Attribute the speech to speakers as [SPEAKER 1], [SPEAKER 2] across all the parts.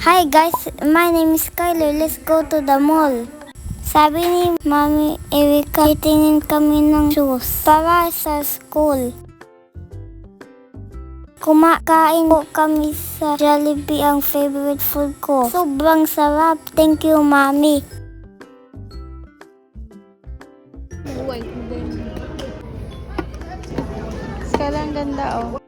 [SPEAKER 1] Hi guys, my name is Skyler. Let's go to the mall. Sabi ni Mami Erika, titingin kami ng shoes para sa school. Kumakain po kami sa Jollibee, ang favorite food ko. Sobrang sarap. Thank you, Mami.
[SPEAKER 2] White din. Skyler, ang ganda oh.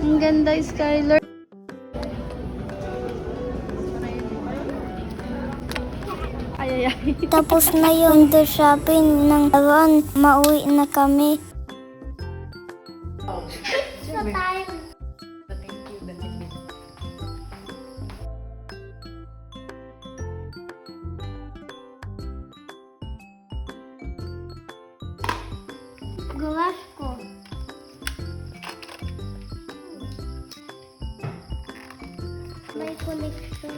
[SPEAKER 2] Ang ganda, Skyler. Ay.
[SPEAKER 1] Tapos na yung window shopping ng around. Mauwi na kami. Gawas ko. May collection.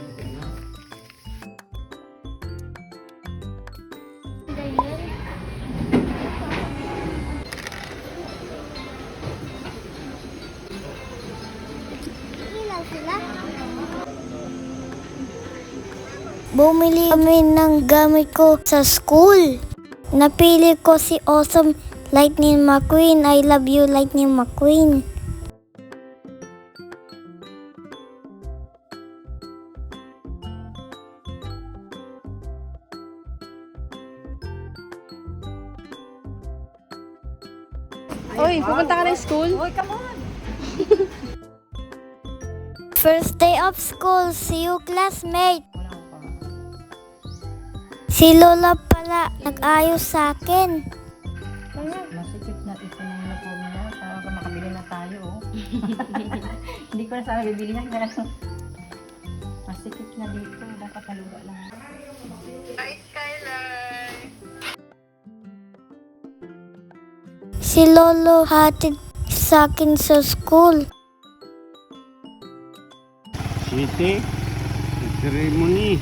[SPEAKER 1] Dahil ilan sila? Bumili kami ng gamit ko sa school. Napili ko si Awesome Lightning McQueen. I love you, Lightning McQueen.
[SPEAKER 2] Uy, pupunta ka na school?
[SPEAKER 3] Uy, come on!
[SPEAKER 1] First day of school, see you classmate. Si Lola pala nag-ayos sa akin.
[SPEAKER 3] Masikip na ito ng uniform niya. Para makabili na tayo, oh. Hindi ko na sana bibili yan. Kaya masikip na dito. Dapat naluga lang. Hi, Skyler!
[SPEAKER 1] Si Lolo hatid sa akin sa school.
[SPEAKER 4] City ceremony.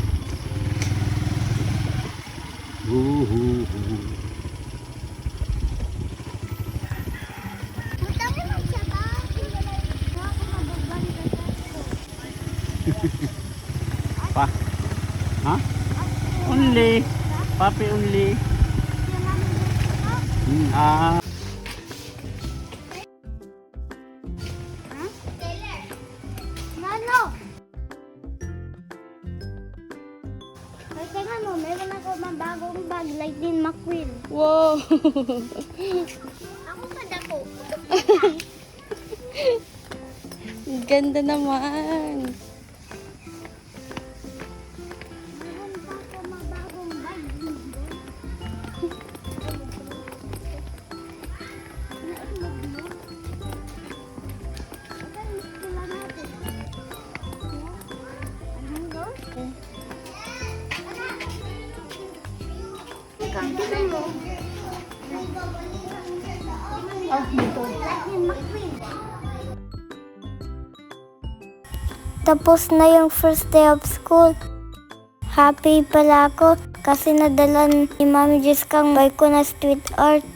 [SPEAKER 4] Pa? Ha? Only. Papi only.
[SPEAKER 1] Lolo! Ay, tingnan mo, meron ako bagong bag, Lightning McQueen.
[SPEAKER 2] Wow!
[SPEAKER 1] Ako pa dako.
[SPEAKER 2] Ang ganda naman.
[SPEAKER 1] Meron pa ako bagong bag. Tapos na yung first day of school. Happy pala ako kasi nadala ni Mami Jessica ang bike ko na street art.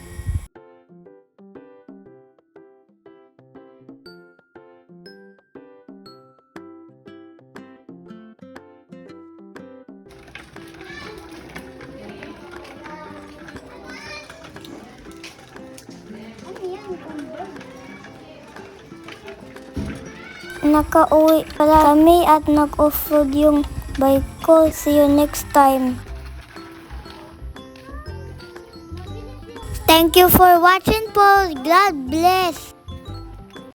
[SPEAKER 1] Nakauwi pala kami at nag-off-road yung bike ko. See you next time. Thank you for watching po. God bless.